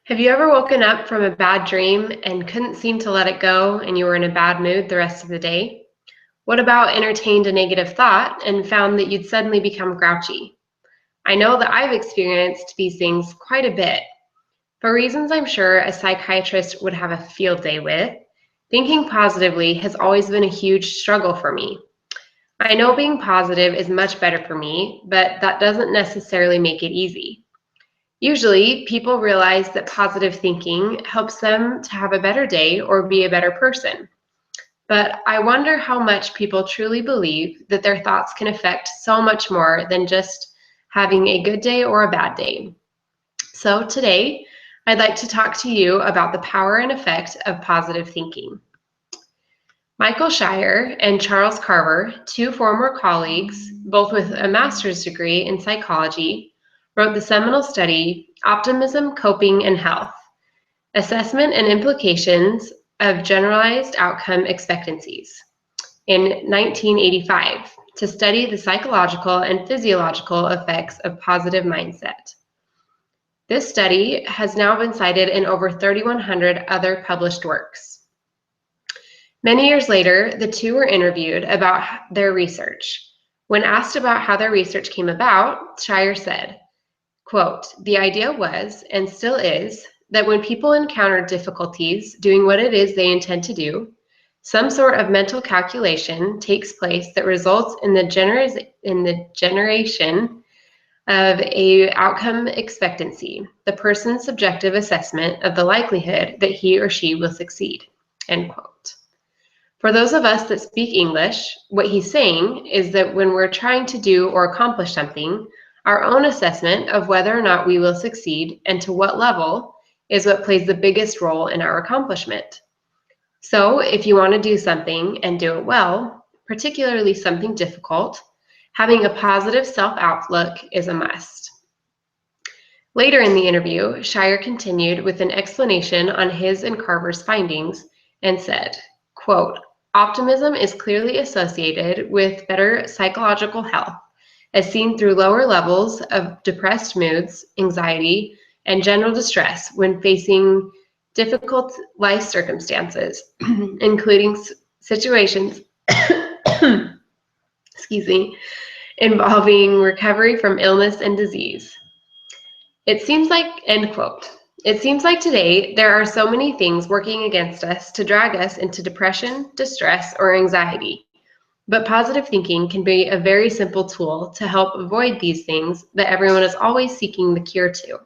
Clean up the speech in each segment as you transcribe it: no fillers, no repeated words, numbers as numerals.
Have you ever woken up from a bad dream and couldn't seem to let it go and you were in a bad mood the rest of the day? What about entertained a negative thought and found that you'd suddenly become grouchy? I know that I've experienced these things quite a bit. For reasons I'm sure a psychiatrist would have a field day with, thinking positively has always been a huge struggle for me. I know being positive is much better for me, but that doesn't necessarily make it easy. Usually, people realize that positive thinking helps them to have a better day or be a better person. But I wonder how much people truly believe that their thoughts can affect so much more than just having a good day or a bad day. So today, I'd like to talk to you about the power and effect of positive thinking. Michael Shire and Charles Carver, two former colleagues, both with a master's degree in psychology, wrote the seminal study, Optimism, Coping, and Health, Assessment and Implications of Generalized Outcome Expectancies, in 1985, to study the psychological and physiological effects of positive mindset. This study has now been cited in over 3,100 other published works. Many years later, the two were interviewed about their research. When asked about how their research came about, Shire said, quote, "The idea was, and still is, that when people encounter difficulties doing what it is they intend to do, some sort of mental calculation takes place that results in the generation of a outcome expectancy, the person's subjective assessment of the likelihood that he or she will succeed," end quote. For those of us that speak English, what he's saying is that when we're trying to do or accomplish something, our own assessment of whether or not we will succeed and to what level is what plays the biggest role in our accomplishment. So if you want to do something and do it well, particularly something difficult, having a positive self-outlook is a must. Later in the interview, Shire continued with an explanation on his and Carver's findings and said, quote, "Optimism is clearly associated with better psychological health, as seen through lower levels of depressed moods, anxiety, and general distress when facing difficult life circumstances, including situations involving recovery from illness and disease." It seems like, end quote. It seems like today there are so many things working against us to drag us into depression, distress, or anxiety. But positive thinking can be a very simple tool to help avoid these things that everyone is always seeking the cure to.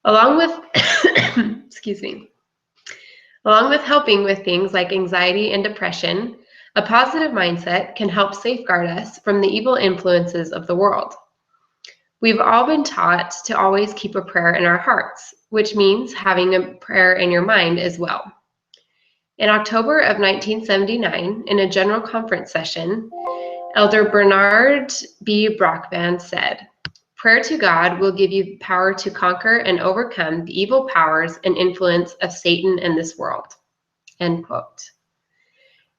Along with, along with helping with things like anxiety and depression, a positive mindset can help safeguard us from the evil influences of the world. We've all been taught to always keep a prayer in our hearts, which means having a prayer in your mind as well. In October of 1979, in a general conference session, Elder Bernard B. Brockman said, "Prayer to God will give you the power to conquer and overcome the evil powers and influence of Satan in this world," end quote.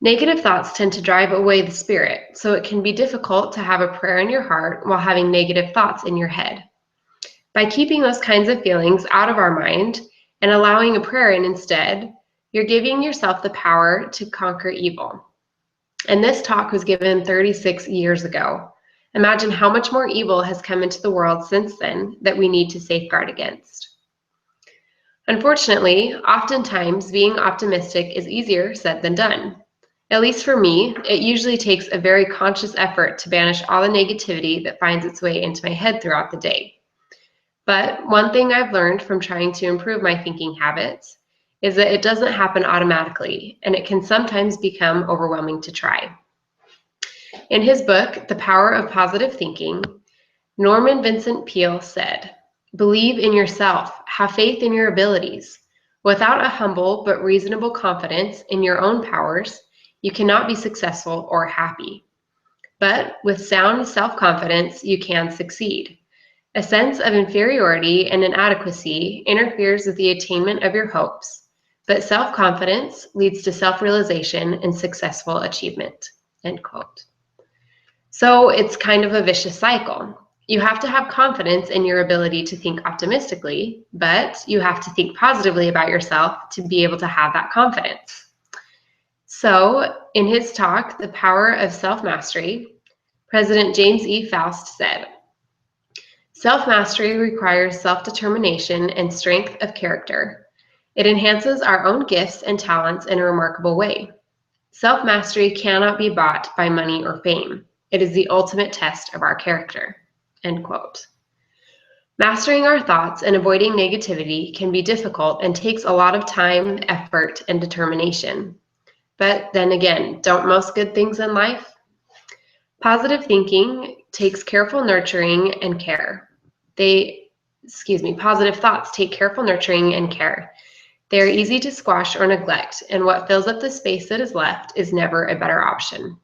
Negative thoughts tend to drive away the spirit, so it can be difficult to have a prayer in your heart while having negative thoughts in your head. By keeping those kinds of feelings out of our mind and allowing a prayer in instead, you're giving yourself the power to conquer evil. And this talk was given 36 years ago. Imagine how much more evil has come into the world since then that we need to safeguard against. Unfortunately, oftentimes being optimistic is easier said than done. At least for me, it usually takes a very conscious effort to banish all the negativity that finds its way into my head throughout the day. But one thing I've learned from trying to improve my thinking habits is that it doesn't happen automatically, and it can sometimes become overwhelming to try. In his book, The Power of Positive Thinking, Norman Vincent Peale said, "Believe in yourself, have faith in your abilities. Without a humble but reasonable confidence in your own powers, you cannot be successful or happy. But with sound self-confidence, you can succeed. A sense of inferiority and inadequacy interferes with the attainment of your hopes, but self-confidence leads to self-realization and successful achievement," end quote. So it's kind of a vicious cycle. You have to have confidence in your ability to think optimistically, but you have to think positively about yourself to be able to have that confidence. So, in his talk, The Power of Self-Mastery, President James E. Faust said, "Self-mastery requires self-determination and strength of character. It enhances our own gifts and talents in a remarkable way. Self-mastery cannot be bought by money or fame. It is the ultimate test of our character." End quote. Mastering our thoughts and avoiding negativity can be difficult and takes a lot of time, effort, and determination. But then again, don't most good things in life? Positive thinking takes careful nurturing and care. Positive thoughts take careful nurturing and care. They are easy to squash or neglect, and what fills up the space that is left is never a better option.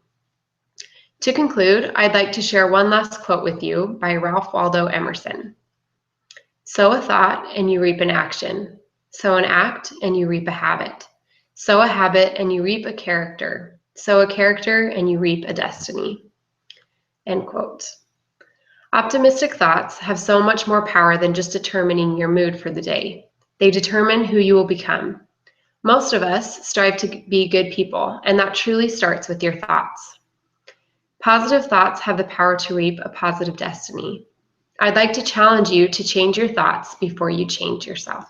To conclude, I'd like to share one last quote with you by Ralph Waldo Emerson. "Sow a thought and you reap an action. Sow an act and you reap a habit. Sow a habit and you reap a character. Sow a character and you reap a destiny." End quote. Optimistic thoughts have so much more power than just determining your mood for the day. They determine who you will become. Most of us strive to be good people, and that truly starts with your thoughts. Positive thoughts have the power to reap a positive destiny. I'd like to challenge you to change your thoughts before you change yourself.